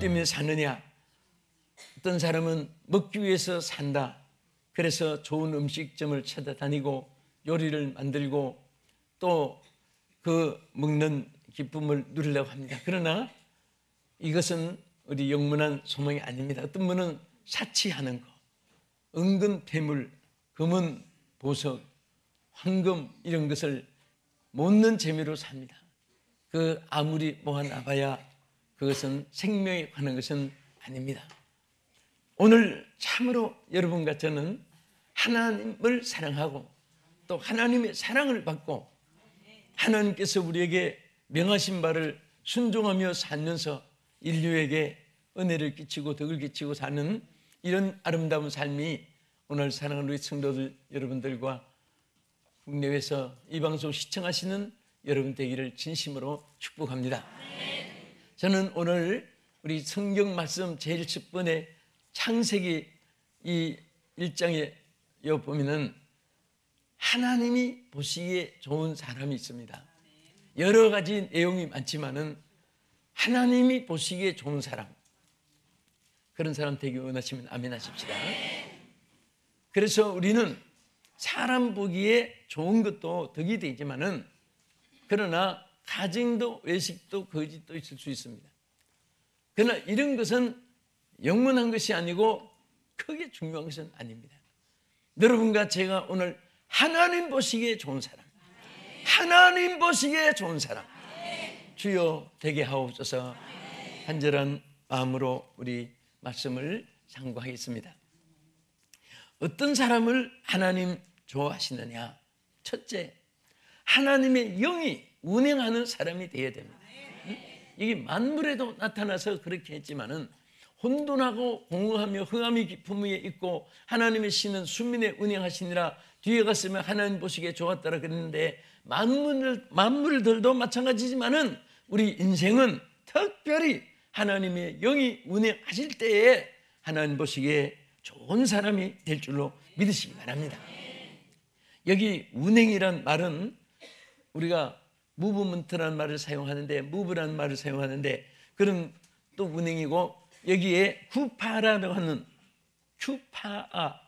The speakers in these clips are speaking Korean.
때문에 사느냐? 어떤 사람은 먹기 위해서 산다. 그래서 좋은 음식점을 찾아다니고 요리를 만들고 또 그 먹는 기쁨을 누리려고 합니다. 그러나 이것은 우리 영원한 소망이 아닙니다. 어떤 분은 사치하는 거, 은근 패물, 금은 보석, 황금 이런 것을 못는 재미로 삽니다. 그 아무리 모아놔봐야 그것은 생명에 관한 것은 아닙니다. 오늘 참으로 여러분과 저는 하나님을 사랑하고 또 하나님의 사랑을 받고 하나님께서 우리에게 명하신 바를 순종하며 살면서 인류에게 은혜를 끼치고 덕을 끼치고 사는 이런 아름다운 삶이 오늘 사랑하는 우리 성도들 여러분들과 국내외에서 이 방송 시청하시는 여러분 되기를 진심으로 축복합니다. 저는 오늘 우리 성경 말씀 제일 첫 번에 창세기 이 1장에 보면은 하나님이 보시기에 좋은 사람이 있습니다. 여러 가지 내용이 많지만은 하나님이 보시기에 좋은 사람, 그런 사람 되기 원하시면 아멘 하십시다. 그래서 우리는 사람 보기에 좋은 것도 덕이 되지만은 그러나 가증도 외식도 거짓도 있을 수 있습니다. 그러나 이런 것은 영원한 것이 아니고 크게 중요한 것은 아닙니다. 여러분과 제가 오늘 하나님 보시기에 좋은 사람, 하나님 보시기에 좋은 사람 주여 되게 하옵소서. 간절한 마음으로 우리 말씀을 상고하겠습니다. 어떤 사람을 하나님 좋아하시느냐? 첫째, 하나님의 영이 운행하는 사람이 되어야 됩니다. 이게 만물에도 나타나서 그렇게 했지만은 혼돈하고 공허하며 흥함이 깊음 위에 있고 하나님의 신은 수민에 운행하시니라. 뒤에 갔으면 하나님 보시기에 좋았다라 그랬는데 만물들도 마찬가지지만은 우리 인생은 특별히 하나님의 영이 운행하실 때에 하나님 보시기에 좋은 사람이 될 줄로 믿으시기 바랍니다. 여기 운행이란 말은 우리가 무브먼트라는 말을 사용하는데, 무브라는 말을 사용하는데 그런 또 운행이고, 여기에 쿠파라고 하는 큐파아,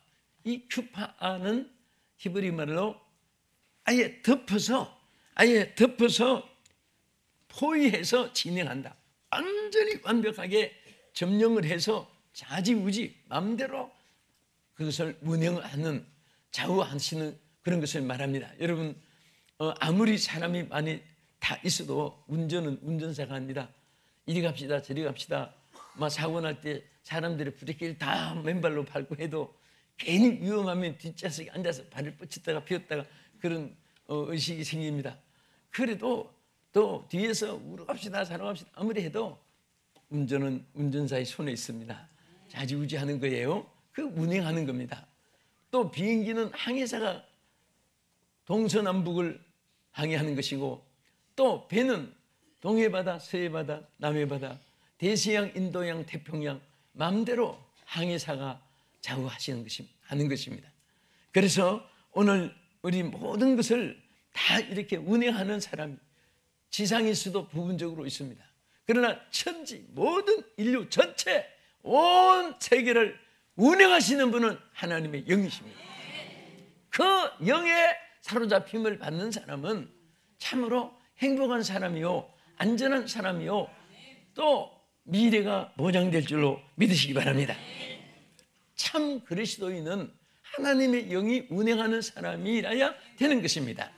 이 큐파아는 히브리 말로 아예 덮어서 포위해서 진행한다. 완전히 완벽하게 점령을 해서 좌지우지 마음대로 그것을 운영하는, 좌우하시는 그런 것을 말합니다. 여러분, 아무리 사람이 많이 다 있어도 운전은 운전사가 합니다. 이리 갑시다 저리 갑시다 막 사고 날 때 사람들이 브레이크를 다 맨발로 밟고 해도 괜히 위험하면 뒷좌석에 앉아서 발을 뻗쳤다가 펴었다가 그런 의식이 생깁니다. 그래도 또 뒤에서 우러 갑시다 사러 갑시다 아무리 해도 운전은 운전사의 손에 있습니다. 좌지우지하는 거예요. 그 운행하는 겁니다. 또 비행기는 항해사가 동서남북을 항해하는 것이고, 또 배는 동해바다, 서해바다, 남해바다, 대서양, 인도양, 태평양 마음대로 항해사가 좌우하시는 하는 것입니다. 그래서 오늘 우리 모든 것을 다 이렇게 운행하는 사람이 지상에서도 부분적으로 있습니다. 그러나 천지 모든 인류 전체 온 세계를 운행하시는 분은 하나님의 영이십니다. 그 영에 사로잡힘을 받는 사람은 참으로 행복한 사람이요, 안전한 사람이요, 또 미래가 보장될 줄로 믿으시기 바랍니다. 참 그리스도인은 하나님의 영이 운행하는 사람이라야 되는 것입니다.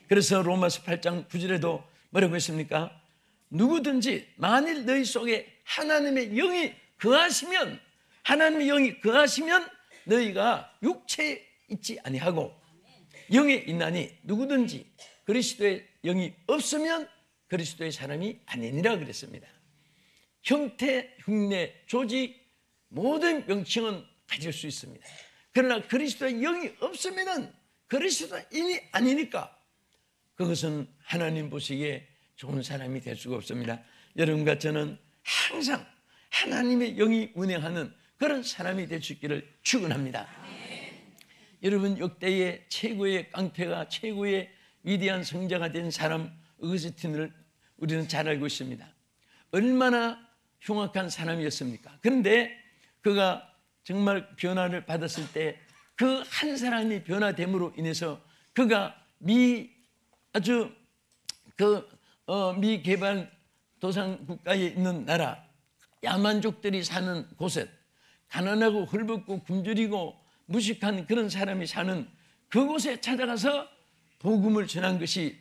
그래서 로마서 8장 9절에도 뭐라고 했습니까? 누구든지 만일 너희 속에 하나님의 영이 거하시면, 하나님의 영이 거하시면 너희가 육체에 있지 아니하고 영에 있나니 누구든지 그리스도의 영이 없으면 그리스도의 사람이 아니니라 그랬습니다. 형태, 흉내, 조직 모든 명칭은 가질 수 있습니다. 그러나 그리스도의 영이 없으면 그리스도인이 아니니까 그것은 하나님 보시기에 좋은 사람이 될 수가 없습니다. 여러분과 저는 항상 하나님의 영이 운행하는 그런 사람이 될 수 있기를 축원합니다. 여러분, 역대의 최고의 깡패가 최고의 위대한 성자가 된 사람 어거스틴을 우리는 잘 알고 있습니다. 얼마나 흉악한 사람이었습니까? 그런데 그가 정말 변화를 받았을 때 그 한 사람이 변화됨으로 인해서 그가 아주 미개발 도상 국가에 있는 나라, 야만족들이 사는 곳에, 가난하고 헐벗고 굶주리고 무식한 그런 사람이 사는 그곳에 찾아가서 복음을 전한 것이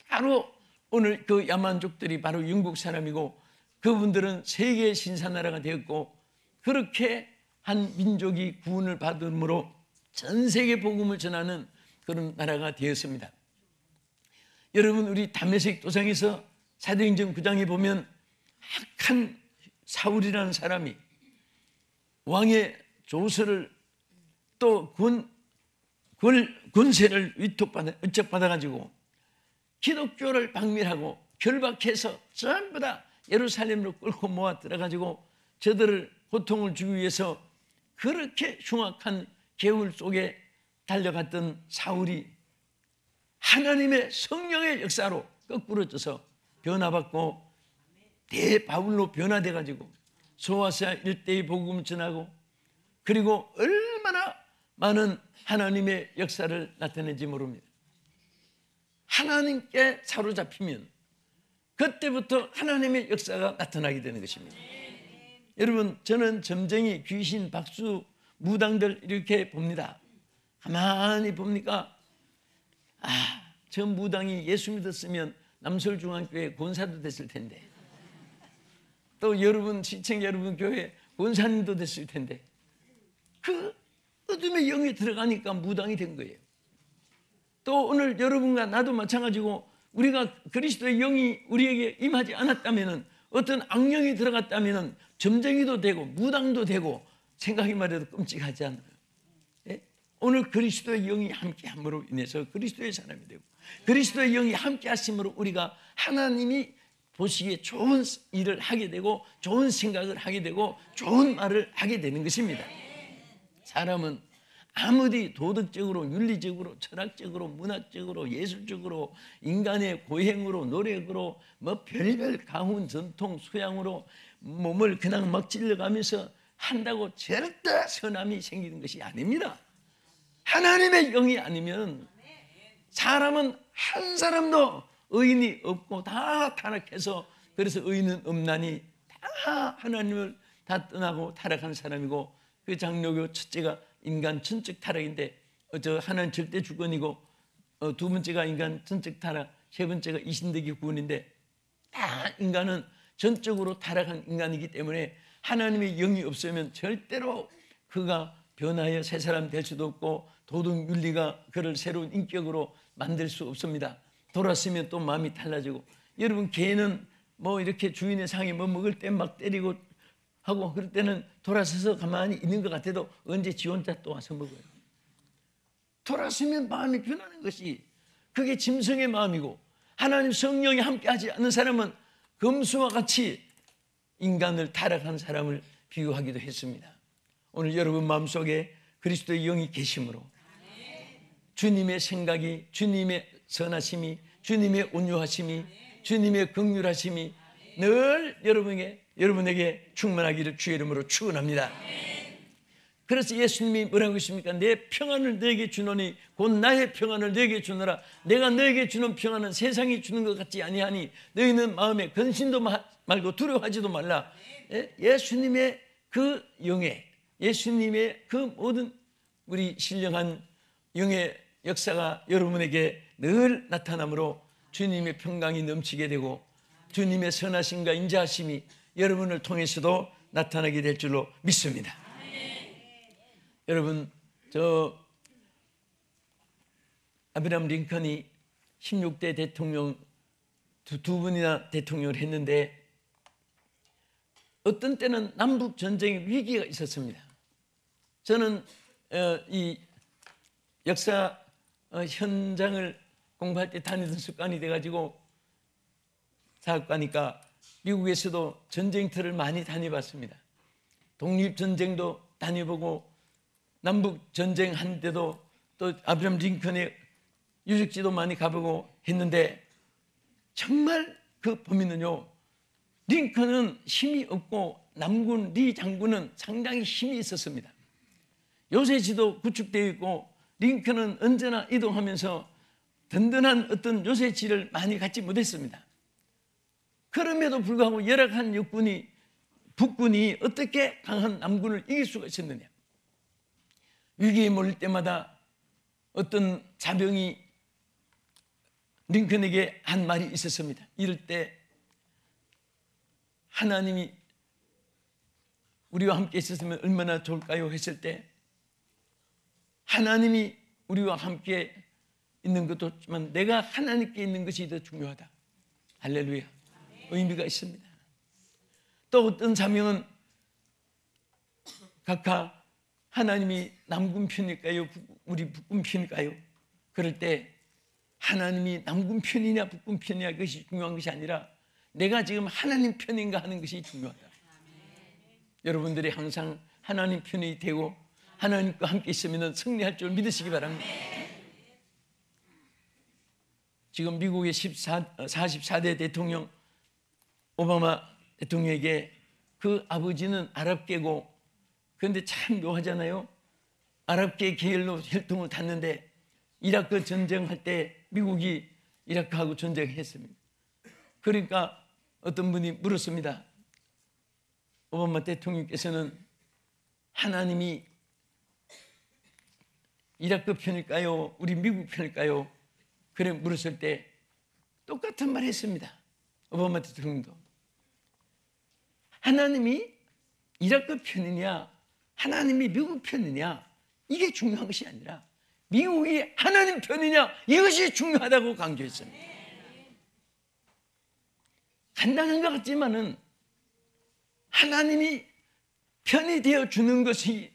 바로 오늘 그 야만족들이 바로 영국 사람이고, 그분들은 세계 신사나라가 되었고, 그렇게 한 민족이 구원을 받음으로 전 세계 복음을 전하는 그런 나라가 되었습니다. 여러분, 우리 다메섹 도상에서 사도행전 9장에 보면 악한 사울이라는 사람이 왕의 조서를 또 권세를 위촉받아가지고 기독교를 박멸하고 결박해서 전부 다 예루살렘으로 끌고 모아 들어가지고 저들을 고통을 주기 위해서 그렇게 흉악한 계율 속에 달려갔던 사울이 하나님의 성령의 역사로 거꾸로져서 변화받고 대바울로 변화돼가지고 소아시아 일대의 복음을 전하고, 그리고 얼마나 많은 하나님의 역사를 나타내는지 모릅니다. 하나님께 사로잡히면 그때부터 하나님의 역사가 나타나게 되는 것입니다. 여러분, 저는 점쟁이, 귀신, 박수, 무당들 이렇게 봅니다. 가만히 봅니까? 저 무당이 예수 믿었으면 남서울중앙교회 권사도 됐을 텐데, 또 여러분 시청자 여러분 교회 권사님도 됐을 텐데, 그 어둠의 영에 들어가니까 무당이 된 거예요. 또 오늘 여러분과 나도 마찬가지고, 우리가 그리스도의 영이 우리에게 임하지 않았다면, 어떤 악령이 들어갔다면 점쟁이도 되고 무당도 되고 생각이만 해도 끔찍하지 않아요? 예? 오늘 그리스도의 영이 함께함으로 인해서 그리스도의 사람이 되고, 그리스도의 영이 함께 하심으로 우리가 하나님이 보시기에 좋은 일을 하게 되고 좋은 생각을 하게 되고 좋은 말을 하게 되는 것입니다. 사람은 아무리 도덕적으로, 윤리적으로, 철학적으로, 문학적으로, 예술적으로, 인간의 고행으로, 노력으로, 뭐 별별 가훈, 전통, 수양으로 몸을 그냥 막 찔러가면서 한다고 절대 선함이 생기는 것이 아닙니다. 하나님의 영이 아니면 사람은 한 사람도 의인이 없고 다 타락해서, 그래서 의인은 없나니 다 하나님을 다 떠나고 타락한 사람이고, 그 장로교 첫째가 인간 전적 타락인데, 하나는 절대 주권이고, 두 번째가 인간 전적 타락, 세 번째가 이신덕이 구원인데, 다 인간은 전적으로 타락한 인간이기 때문에 하나님의 영이 없으면 절대로 그가 변하여 새 사람 될 수도 없고 도덕 윤리가 그를 새로운 인격으로 만들 수 없습니다. 돌았으면 또 마음이 달라지고, 여러분 개는 뭐 이렇게 주인의 상에 뭐 먹을 때 막 때리고 하고 그럴 때는 돌아서서 가만히 있는 것 같아도 언제 지 혼자 또 와서 먹어요. 돌아서면 마음이 변하는 것이 그게 짐승의 마음이고, 하나님 성령이 함께하지 않는 사람은 금수와 같이 인간을 타락한 사람을 비유하기도 했습니다. 오늘 여러분 마음속에 그리스도의 영이 계심으로 주님의 생각이, 주님의 선하심이, 주님의 온유하심이, 주님의 긍휼하심이 늘 여러분에게 충만하기를 주의 이름으로 축원합니다. 그래서 예수님이 뭐라고 했습니까? 내 평안을 너에게 주노니 곧 나의 평안을 너에게 주노라. 내가 너에게 주는 평안은 세상이 주는 것 같지 아니하니 너희는 마음에 근심도 말고 두려워하지도 말라. 예수님의 그 영에, 예수님의 그 모든 우리 신령한 영의 역사가 여러분에게 늘 나타나므로 주님의 평강이 넘치게 되고 주님의 선하심과 인자하심이 여러분을 통해서도 나타나게 될 줄로 믿습니다. 여러분, 아브라함 링컨이 16대 대통령 두 분이나 대통령을 했는데, 어떤 때는 남북 전쟁의 위기가 있었습니다. 저는 이 역사 현장을 공부할 때 다니던 습관이 돼가지고 사학과니까 미국에서도 전쟁터를 많이 다녀봤습니다. 독립전쟁도 다녀보고 남북 전쟁 한 때도 또 아브라함 링컨의 유적지도 많이 가보고 했는데, 정말 그 보면은요 링컨은 힘이 없고 남군 리 장군은 상당히 힘이 있었습니다. 요새지도 구축되어 있고 링컨은 언제나 이동하면서 든든한 어떤 요새지를 많이 갖지 못했습니다. 그럼에도 불구하고 열악한 북군이 어떻게 강한 남군을 이길 수가 있었느냐. 위기에 몰릴 때마다 어떤 자병이 링컨에게 한 말이 있었습니다. 이럴 때 하나님이 우리와 함께 있었으면 얼마나 좋을까요? 했을 때 하나님이 우리와 함께 있는 것도 좋지만 내가 하나님께 있는 것이 더 중요하다. 할렐루야. 의미가 있습니다. 또 어떤 자명은 각하 하나님이 남군 편일까요? 우리 북군 편일까요? 그럴 때 하나님이 남군 편이냐 북군 편이냐 그것이 중요한 것이 아니라 내가 지금 하나님 편인가 하는 것이 중요하다. 여러분들이 항상 하나님 편이 되고 하나님과 함께 있으면 승리할 줄 믿으시기 바랍니다. 지금 미국의 44대 대통령 오바마 대통령에게 그 아버지는 아랍계고, 그런데 참 묘하잖아요. 아랍계 계열로 혈통을 탔는데 이라크 전쟁할 때 미국이 이라크하고 전쟁했습니다. 그러니까 어떤 분이 물었습니다. 오바마 대통령께서는 하나님이 이라크 편일까요? 우리 미국 편일까요? 그래 물었을 때 똑같은 말 했습니다. 오바마 대통령도. 하나님이 이라크 편이냐 하나님이 미국 편이냐 이게 중요한 것이 아니라 미국이 하나님 편이냐 이것이 중요하다고 강조했습니다. 간단한 것 같지만은 하나님이 편이 되어 주는 것이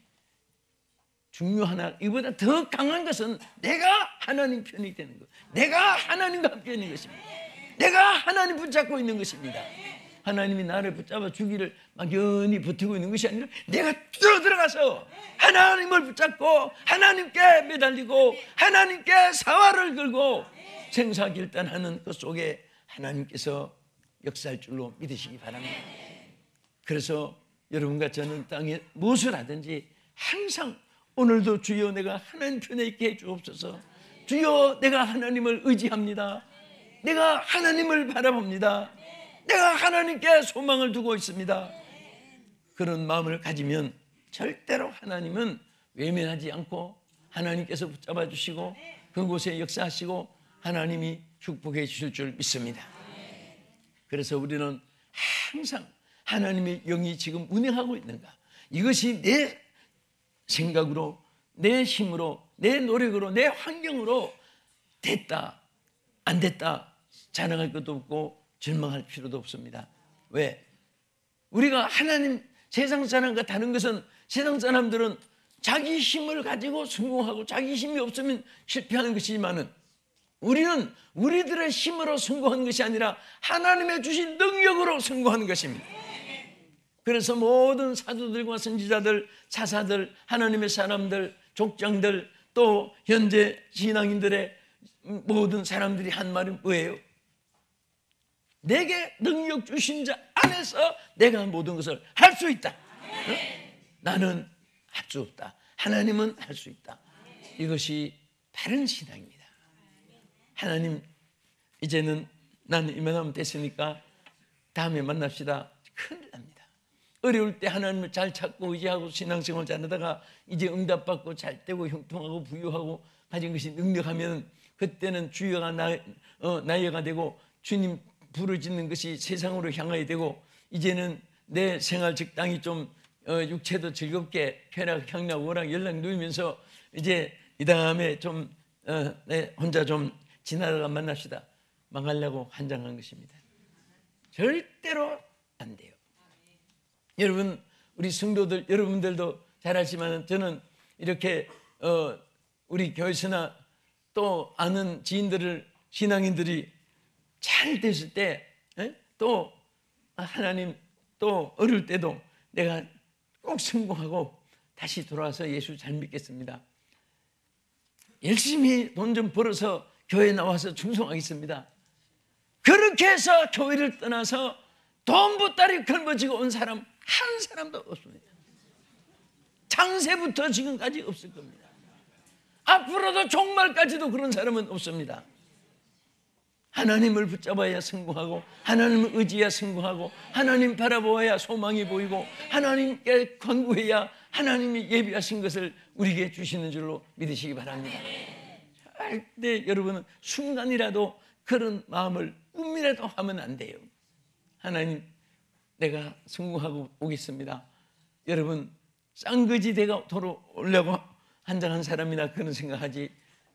중요하나 이보다 더 강한 것은 내가 하나님 편이 되는 것, 내가 하나님과 함께 있는 것입니다. 내가 하나님 붙잡고 있는 것입니다. 하나님이 나를 붙잡아 주기를 막연히 버티고 있는 것이 아니라 내가 들어가서 하나님을 붙잡고 하나님께 매달리고 하나님께 사활을 걸고 생사결단하는 그 속에 하나님께서 역사할 줄로 믿으시기 바랍니다. 그래서 여러분과 저는 땅에 무엇을 하든지 항상 오늘도 주여 내가 하나님 편에 있게 해주옵소서. 주여 내가 하나님을 의지합니다. 내가 하나님을 바라봅니다. 내가 하나님께 소망을 두고 있습니다. 그런 마음을 가지면 절대로 하나님은 외면하지 않고 하나님께서 붙잡아 주시고 그곳에 역사하시고 하나님이 축복해 주실 줄 믿습니다. 그래서 우리는 항상 하나님의 영이 지금 운행하고 있는가, 이것이 내 생각으로 내 힘으로 내 노력으로 내 환경으로 됐다 안 됐다 자랑할 것도 없고 절망할 필요도 없습니다. 왜? 우리가 하나님 세상 사람과 다른 것은 세상 사람들은 자기 힘을 가지고 성공하고 자기 힘이 없으면 실패하는 것이지만은 우리는 우리들의 힘으로 성공하는 것이 아니라 하나님의 주신 능력으로 성공하는 것입니다. 그래서 모든 사도들과 선지자들, 사사들, 하나님의 사람들, 족장들, 또 현재 신앙인들의 모든 사람들이 한 말은 뭐예요? 내게 능력 주신 자 안에서 내가 모든 것을 할 수 있다. 나는 할 수 없다. 하나님은 할 수 있다. 이것이 바른 신앙입니다. 하나님, 이제는 나는 이만하면 됐으니까 다음에 만납시다. 큰일 납니다. 어려울 때 하나님을 잘 찾고 의지하고 신앙생활 잘하다가 이제 응답받고 잘 되고 형통하고 부유하고 가진 것이 능력하면 그때는 주여가 나여가 되고 주님 부르짖는 것이 세상으로 향하게 되고 이제는 내 생활 적당히 좀 육체도 즐겁게 쾌락, 향락, 오락, 연락 누이면서 이제 이 다음에 좀 혼자 좀 지나다가 만납시다. 망하려고 환장한 것입니다. 절대로 안 돼요. 여러분, 우리 성도들, 여러분들도 잘 알지만 저는 이렇게 우리 교회에서나 또 아는 지인들을, 신앙인들이 잘 됐을 때, 또 하나님 또 어려울 때도 내가 꼭 성공하고 다시 돌아와서 예수 잘 믿겠습니다. 열심히 돈 좀 벌어서 교회에 나와서 충성하겠습니다. 그렇게 해서 교회를 떠나서 돈 보따리 걸머지고 온 사람 한 사람도 없습니다. 창세부터 지금까지 없을 겁니다. 앞으로도 종말까지도 그런 사람은 없습니다. 하나님을 붙잡아야 성공하고, 하나님을 의지해야 성공하고, 하나님 바라보아야 소망이 보이고, 하나님께 간구해야 하나님이 예비하신 것을 우리에게 주시는 줄로 믿으시기 바랍니다. 절대 여러분은 순간이라도 그런 마음을 꿈이라도 하면 안 돼요. 하나님, 내가 성공하고 오겠습니다. 여러분, 쌍거지 대가 돌아오려고 한장한 사람이나 그런 생각하지,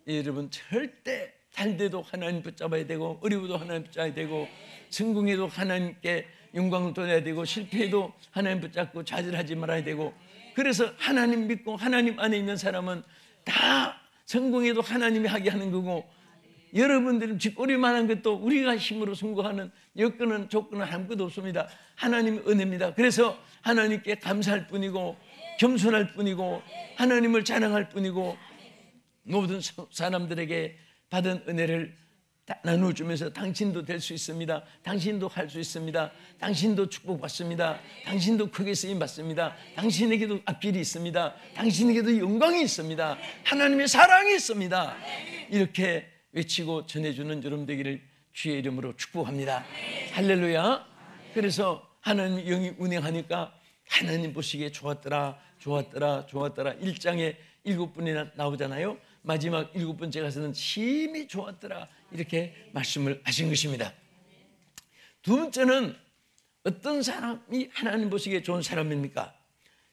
여러분 절대 잘 돼도 하나님 붙잡아야 되고, 어려워도 하나님 붙잡아야 되고, 성공해도 하나님께 영광을 돌려야 되고, 실패해도 하나님 붙잡고 좌절하지 말아야 되고, 그래서 하나님 믿고 하나님 안에 있는 사람은 다 성공해도 하나님이 하게 하는 거고, 여러분들은 쥐꼬리만한 것도 우리가 힘으로 성공하는 여건은 조건은 아무것도 없습니다. 하나님의 은혜입니다. 그래서 하나님께 감사할 뿐이고, 겸손할 뿐이고, 하나님을 자랑할 뿐이고, 모든 사람들에게 받은 은혜를 나눠주면서 당신도 될 수 있습니다. 당신도 할 수 있습니다. 당신도 축복받습니다. 당신도 크게 쓰임받습니다. 당신에게도 앞길이 있습니다. 당신에게도 영광이 있습니다. 하나님의 사랑이 있습니다. 이렇게 외치고 전해주는 여러분 되기를 주의 이름으로 축복합니다. 할렐루야. 그래서 하나님 영이 운행하니까 하나님 보시기에 좋았더라, 좋았더라, 좋았더라. 1장에 7분이나 나오잖아요. 마지막 7번째 가서는 심히 좋았더라, 이렇게 말씀을 하신 것입니다. 두 번째는 어떤 사람이 하나님 보시기에 좋은 사람입니까?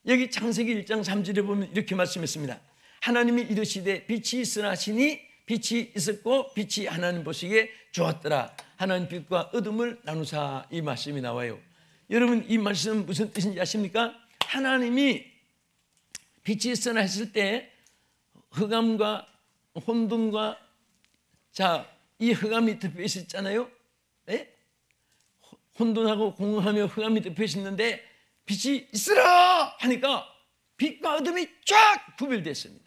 여기 창세기 1장 3절에 보면 이렇게 말씀했습니다. 하나님이 이르시되 빛이 있으라 하시니 빛이 있었고 빛이 하나님 보시기에 좋았더라. 하나님 빛과 어둠을 나누사, 이 말씀이 나와요. 여러분, 이 말씀은 무슨 뜻인지 아십니까? 하나님이 빛이 있으라 했을 때 흑암과 혼돈과, 자, 이 흑암이 덮여 있었잖아요. 네? 혼돈하고 공허하며 흑암이 덮여 있었는데 빛이 있으라 하니까 빛과 어둠이 쫙 구별됐습니다.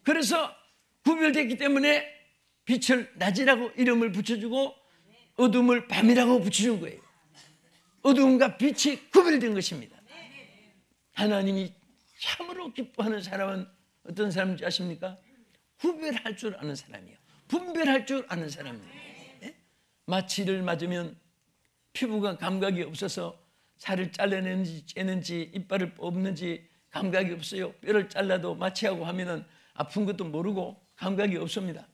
그래서 구별됐기 때문에 빛을 낮이라고 이름을 붙여주고 어둠을 밤이라고 붙여준 거예요. 어둠과 빛이 구별된 것입니다. 하나님이 참으로 기뻐하는 사람은 어떤 사람인지 아십니까? 구별할 줄 아는 사람이에요. 분별할 줄 아는 사람이에요. 네? 마취를 맞으면 피부가 감각이 없어서 살을 잘라내는지 째는지 이빨을 뽑는지 감각이 없어요. 뼈를 잘라도 마취하고 하면은 아픈 것도 모르고 감각이 없습니다.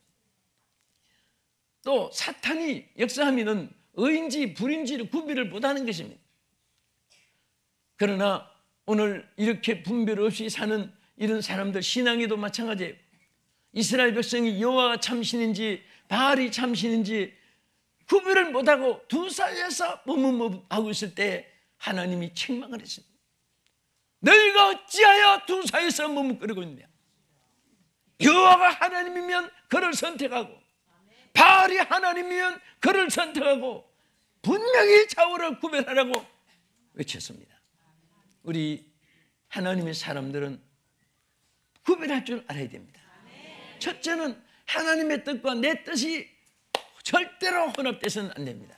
또 사탄이 역사하면은 의인지 불인지를 구별을 못하는 것입니다. 그러나 오늘 이렇게 분별 없이 사는 이런 사람들, 신앙에도 마찬가지예요. 이스라엘 백성이 여호와가 참신인지 바알이 참신인지 구별을 못하고 두 사이에서 머뭇머뭇하고 있을 때 하나님이 책망을 했습니다. 너희가 어찌하여 두 사이에서 머뭇거리고 있느냐? 여호와가 하나님이면 그를 선택하고 바알이 하나님이면 그를 선택하고 분명히 좌우를 구별하라고 외쳤습니다. 우리 하나님의 사람들은 구별할 줄 알아야 됩니다. 첫째는 하나님의 뜻과 내 뜻이 절대로 혼합돼서는 안 됩니다.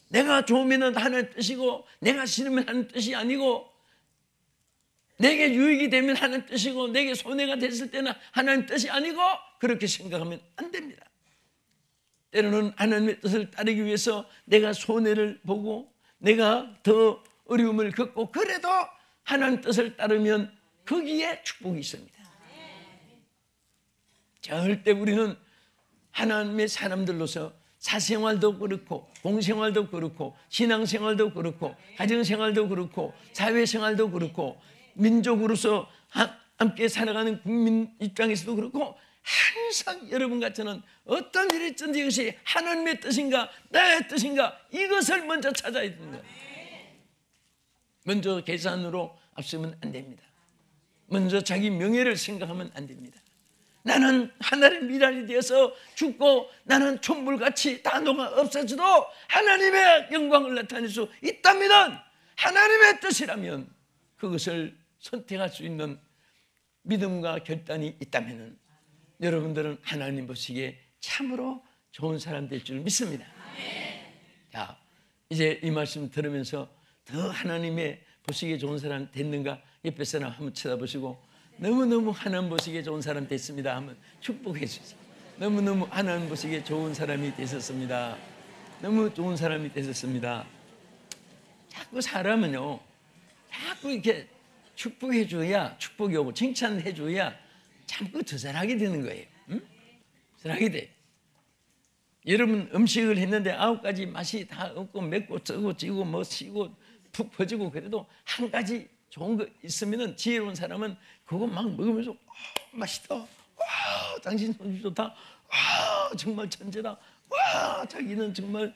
내가 좋으면 하나님 뜻이고 내가 싫으면 하나님 뜻이 아니고, 내게 유익이 되면 하나님 뜻이고 내게 손해가 됐을 때는 하나님 뜻이 아니고, 그렇게 생각하면 안 됩니다. 때로는 하나님의 뜻을 따르기 위해서 내가 손해를 보고 내가 더 어려움을 겪고, 그래도 하나님 뜻을 따르면 거기에 축복이 있습니다. 절대 우리는 하나님의 사람들로서 사생활도 그렇고 공생활도 그렇고 신앙생활도 그렇고 가정생활도 그렇고 사회생활도 그렇고 민족으로서 함께 살아가는 국민 입장에서도 그렇고, 항상 여러분 같은 어떤 일이 있든지 이것이 하나님의 뜻인가 나의 뜻인가, 이것을 먼저 찾아야 되는 거예요. 먼저 계산으로 앞서면 안 됩니다. 먼저 자기 명예를 생각하면 안 됩니다. 나는 하나님의 미랄이 되어서 죽고 나는 촛물같이 다 녹아 없어져도 하나님의 영광을 나타낼 수 있다면, 하나님의 뜻이라면 그것을 선택할 수 있는 믿음과 결단이 있다면 여러분들은 하나님 보시기에 참으로 좋은 사람 될 줄 믿습니다. 자, 이제 이 말씀 들으면서 더 하나님의 보시기에 좋은 사람 됐는가? 옆에 사람 한번 쳐다보시고 너무너무 하나님 보시기에 좋은 사람 됐습니다 하면 축복해 주세요. 너무너무 하나님 보시기에 좋은 사람이 되셨습니다. 너무 좋은 사람이 되셨습니다. 자꾸 사람은요, 자꾸 이렇게 축복해 줘야 축복이 오고 칭찬해 줘야 참고 더 잘하게 되는 거예요. 응? 잘하게 돼. 여러분 음식을 했는데 9가지 맛이 다 없고 맵고 쩌고 지고 뭐 시고 푹 퍼지고 그래도 한 가지 좋은 거 있으면은 지혜로운 사람은 그거 막 먹으면서 맛있다. 와, 당신 손이 좋다. 와, 정말 천재다. 와, 자기는 정말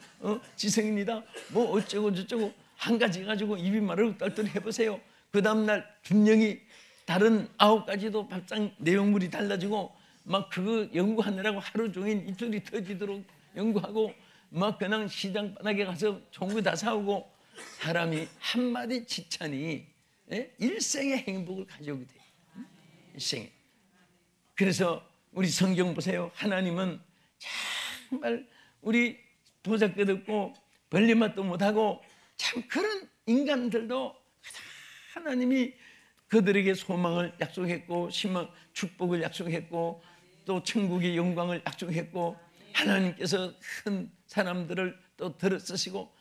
지성인이다. 뭐 어쩌고 저쩌고 한 가지 가지고 입이 마르고 떨떨 해보세요. 그 다음날 분명히 다른 9가지도 밥상 내용물이 달라지고 막 그거 연구하느라고 하루 종일 입술이 터지도록 연구하고 막 그냥 시장 바닥에 가서 좋은 거 다 사오고 사람이 한마디 칭찬이 일생의 행복을 가져오게 돼요. 일생에. 그래서 우리 성경 보세요. 하나님은 정말 우리 도적 끝없고 벌림맛도 못하고 참 그런 인간들도 하나님이 그들에게 소망을 약속했고 희망, 축복을 약속했고 또 천국의 영광을 약속했고 하나님께서 큰 사람들을 또 들어 쓰시고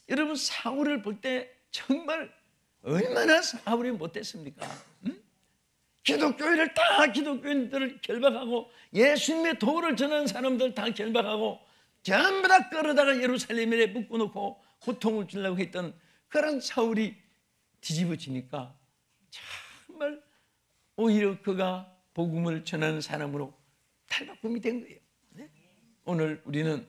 여러분 사울을 볼 때 정말 얼마나 사울이 못됐습니까? 응? 기독교인을 다 기독교인들을 결박하고 예수님의 도를 전하는 사람들 다 결박하고 전부 다 끌어다가 예루살렘에 묶어놓고 고통을 주려고 했던 그런 사울이 뒤집어지니까 정말 오히려 그가 복음을 전하는 사람으로 탈바꿈이 된 거예요. 네? 오늘 우리는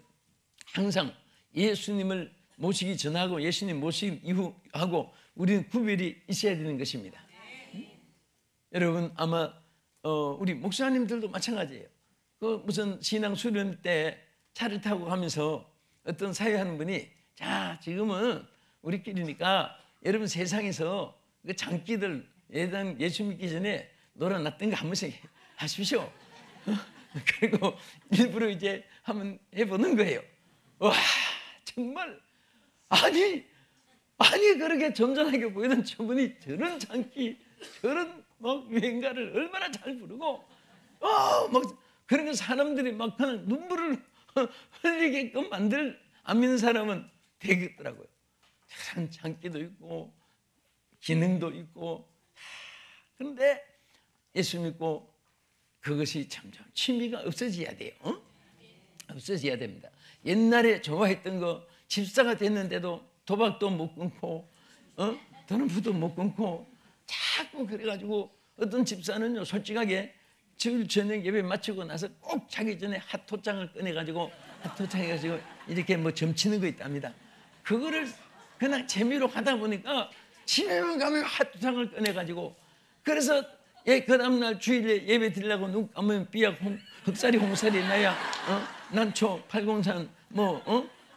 항상 예수님을 모시기 전하고 예수님 모시기 이후하고 우리는 구별이 있어야 되는 것입니다. 여러분 아마 우리 목사님들도 마찬가지예요. 그 무슨 신앙 수련 때 차를 타고 가면서 어떤 사회하는 분이 자 지금은 우리끼리니까 여러분 세상에서 그 장기들 예수 믿기 전에 놀아놨던 거 한 번씩 하십시오. 그리고 일부러 이제 한번 해보는 거예요. 와 정말 아니 그렇게 점잖하게 보이던 저분이 저런 장기 저런 막 유행가를 얼마나 잘 부르고 막 그런 거 사람들이 막 그냥 눈물을 흘리게끔 안 믿는 사람은 되겠더라고요. 참 장기도 있고 기능도 있고 그런데 예수 믿고 그것이 점점 취미가 없어져야 돼요. 없어져야 됩니다. 옛날에 좋아했던 거 집사가 됐는데도 도박도 못 끊고 드럼프도 못 끊고 자꾸 그래가지고 어떤 집사는요 솔직하게 주일 저녁 예배 마치고 나서 꼭 자기 전에 핫토장을 꺼내가지고 핫토장해가지고 이렇게 뭐 점치는 거 있답니다. 그거를 그냥 재미로 하다 보니까 집에만 가면 핫토장을 꺼내가지고 그래서 그 다음날 주일에 예배 드리려고 눈 감으면 삐약 흑살이 홍살이 나야 난초 팔공산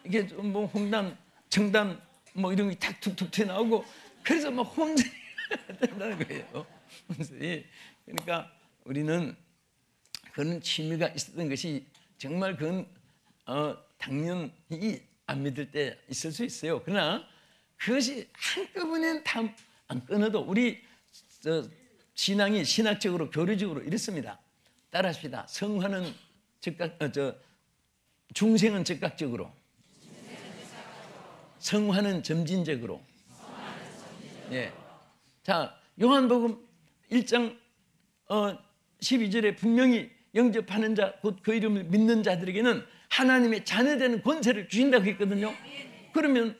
이게 뭐 홍단 정단 뭐 이런 게 탁 툭툭 튀어나오고 그래서 막 혼선이 된다는 거예요. 혼선이. 그러니까 우리는 그런 취미가 있었던 것이 정말 그건 당연히 안 믿을 때 있을 수 있어요. 그러나 그것이 한꺼번에 다 안 끊어도 우리 신앙이 신학적으로 교리적으로 이렇습니다. 따라합시다. 성화는 중생은 즉각적으로, 성화는 점진적으로. 예. 자, 요한복음 1장 12절에 분명히 영접하는 자, 곧 그 이름을 믿는 자들에게는 하나님의 자녀되는 권세를 주신다고 했거든요. 그러면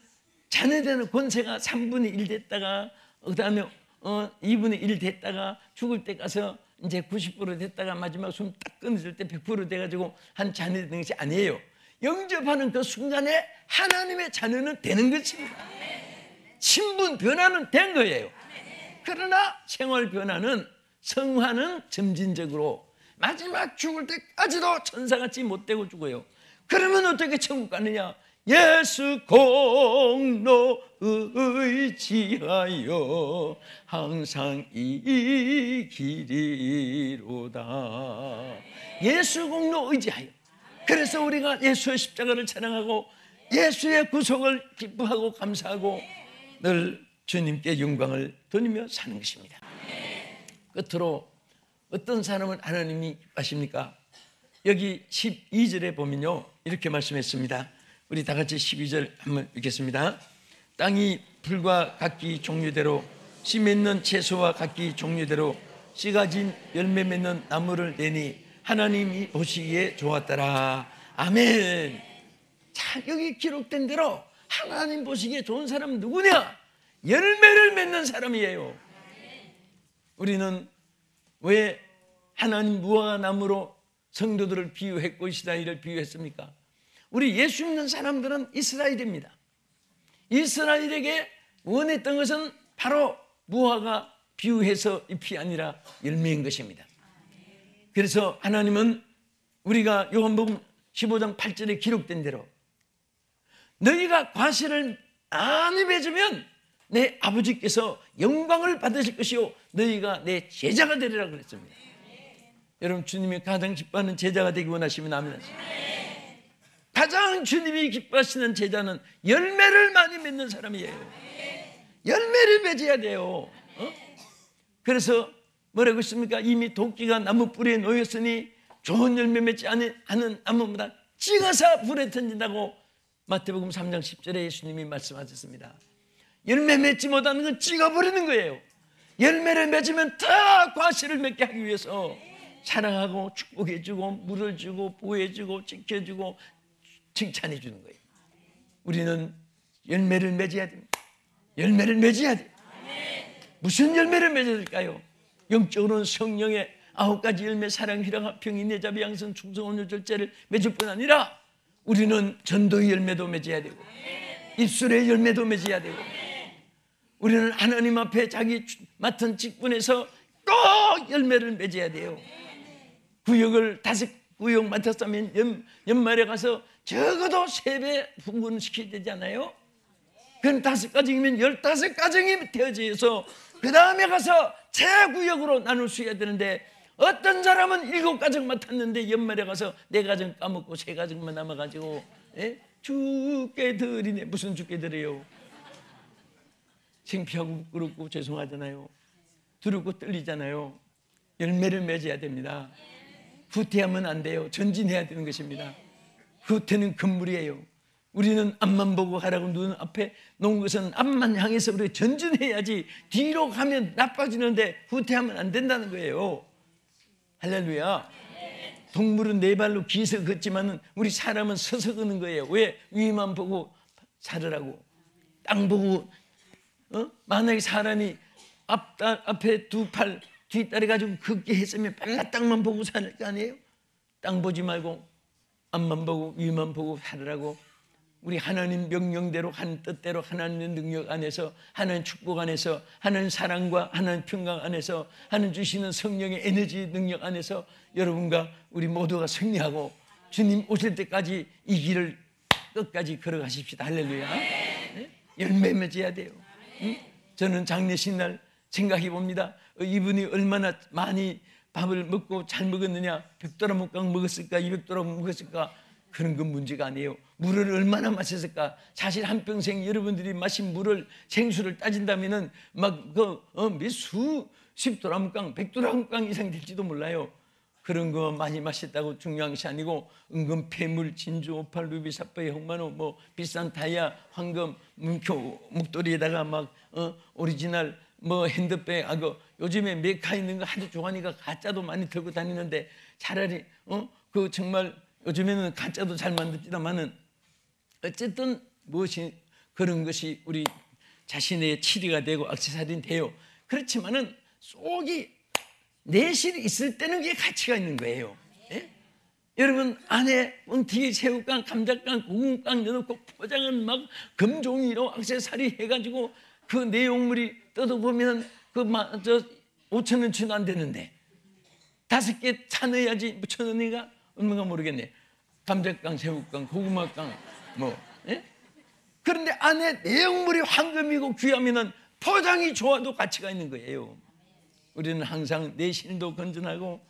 자녀되는 권세가 3분의 1 됐다가 그 다음에 2분의 1 됐다가 죽을 때 가서 이제 90% 됐다가 마지막 숨 딱 끊어질 때 100% 돼가지고 한 자녀 되는 것이 아니에요. 영접하는 그 순간에 하나님의 자녀는 되는 것입니다. 신분 변화는 된 거예요. 그러나 생활 변화는 성화는 점진적으로 마지막 죽을 때까지도 천사같이 못되고 죽어요. 그러면 어떻게 천국 가느냐? 예수 공로 의지하여 항상 이 길이로다. 예수 공로 의지하여. 그래서 우리가 예수의 십자가를 찬양하고 예수의 구속을 기뻐하고 감사하고 늘 주님께 영광을 돌리며 사는 것입니다. 끝으로 어떤 사람을 하나님이 기뻐하십니까? 여기 12절에 보면요, 이렇게 말씀했습니다. 우리 다 같이 12절 한번 읽겠습니다. 땅이 풀과 각기 종류대로, 씨 맺는 채소와 각기 종류대로 씨 가진 열매 맺는 나무를 내니 하나님이 보시기에 좋았더라. 아멘. 자, 여기 기록된 대로 하나님 보시기에 좋은 사람은 누구냐? 열매를 맺는 사람이에요. 우리는 왜 하나님 무화과 나무로 성도들을 비유했고 이스라엘을 비유했습니까? 우리 예수 믿는 사람들은 이스라엘입니다. 이스라엘에게 원했던 것은 바로 무화과 비유해서 잎이 아니라 열매인 것입니다. 그래서 하나님은 우리가 요한복음 15장 8절에 기록된 대로 너희가 과실을 많이 맺으면 내 아버지께서 영광을 받으실 것이요 너희가 내 제자가 되리라 그랬습니다. 여러분, 주님이 가장 기뻐하는 제자가 되기 원하시면 아멘 하세요. 가장 주님이 기뻐하시는 제자는 열매를 많이 맺는 사람이에요. 열매를 맺어야 돼요. 그래서 뭐라고 했습니까? 이미 도끼가 나무 뿌리에 놓였으니 좋은 열매 맺지 않은 나무보다 찍어서 불에 던진다고 마태복음 3장 10절에 예수님이 말씀하셨습니다. 열매 맺지 못하는 건 찍어버리는 거예요. 열매를 맺으면 더 과실을 맺게 하기 위해서 사랑하고 축복해주고 물을 주고 보호해주고 지켜주고 칭찬해주는 거예요. 우리는 열매를 맺어야 됩니다. 열매를 맺어야 돼요. 무슨 열매를 맺어야 될까요? 영적으로는 성령의 9가지 열매, 사랑, 희락, 평, 인내, 자비, 양선, 충성, 온유, 절제를 맺을 뿐 아니라 우리는 전도의 열매도 맺어야 되고 입술의 열매도 맺어야 되고 우리는 하나님 앞에 자기 맡은 직분에서 꼭 열매를 맺어야 돼요. 구역을 5구역 맡았으면 연말에 가서 적어도 3배 분군시켜야 되잖아요. 그건 5가정이면 15가정이 되어져서 그 다음에 가서 제 구역으로 나눌 수 있어야 되는데 어떤 사람은 7가정 맡았는데 연말에 가서 4가정 까먹고 3가정만 남아가지고 죽게 드리네. 무슨 죽게 드려요? 창피하고 부끄럽고 죄송하잖아요. 두렵고 떨리잖아요. 열매를 맺어야 됩니다. 후퇴하면 안 돼요. 전진해야 되는 것입니다. 후퇴는 금물이에요. 우리는 앞만 보고 하라고 눈 앞에 놓은 것은 앞만 향해서 우리 전진해야지 뒤로 가면 나빠지는데 후퇴하면 안 된다는 거예요. 할렐루야. 동물은 4발로 기서 걷지만 우리 사람은 서서 걷는 거예요. 왜? 위만 보고 살으라고. 땅 보고 만약에 사람이 앞에 2팔 뒷다리 가지고 걷게 했으면 빨라 땅만 보고 살 거 아니에요? 땅 보지 말고 앞만 보고 위만 보고 살으라고. 우리 하나님 명령대로 한 뜻대로 하나님의 능력 안에서 하나님 축복 안에서 하나님 사랑과 하나님 평강 안에서 하나님 주시는 성령의 에너지 능력 안에서 여러분과 우리 모두가 승리하고 주님 오실 때까지 이 길을 끝까지 걸어가십시다. 할렐루야. 네? 열매 맺어야 돼요. 저는 장례식 날 생각해 봅니다. 이분이 얼마나 많이 밥을 먹고 잘 먹었느냐, 100도라묵강 먹었을까 200도라묵 먹었을까, 그런 건 문제가 아니에요. 물을 얼마나 마셨을까. 사실 한평생 여러분들이 마신 물을 생수를 따진다면은 수십 도라묵강 100도라묵강 이상 될지도 몰라요. 그런 거 많이 마셨다고 중요한 것이 아니고 은근 폐물, 진주, 오팔, 루비, 사파이어, 홍마노, 비싼 다이아, 황금, 목도리에다가 오리지널 핸드백, 요즘에 메카 있는 거 하도 좋아하니까 가짜도 많이 들고 다니는데 차라리 정말 요즘에는 가짜도 잘 만듭니다만은 어쨌든 무엇이 그런 것이 우리 자신의 치리가 되고 액세서리는 돼요. 그렇지만은 속이 내실이 있을 때는 그게 가치가 있는 거예요. 예? 여러분 안에 뒤에 새우깡, 감자깡, 고구마깡 넣어놓고 포장은 막 금종이로 액세서리 해가지고 그 내용물이 뜯어보면 5,000원치도 안 되는데 5개 차 넣어야지 1,000원이가 얼마가 모르겠네. 감자깡, 새우깡, 고구마깡 예? 그런데 안에 내용물이 황금이고 귀하면은 포장이 좋아도 가치가 있는 거예요. 우리는 항상 내실도 건전하고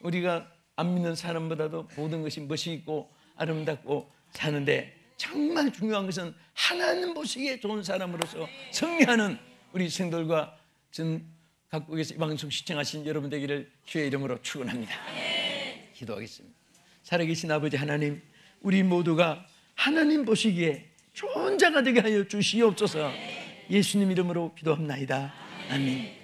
우리가 안 믿는 사람보다도 모든 것이 멋있고 아름답고 사는데 정말 중요한 것은 하나님 보시기에 좋은 사람으로서 승리하는 우리 성도들과 전 각국에서 이 방송 시청하신 여러분 되기를 주의 이름으로 축원합니다. 기도하겠습니다. 살아계신 아버지 하나님, 우리 모두가 하나님 보시기에 좋은 자가 되게 하여 주시옵소서. 예수님 이름으로 기도합나이다. 아멘.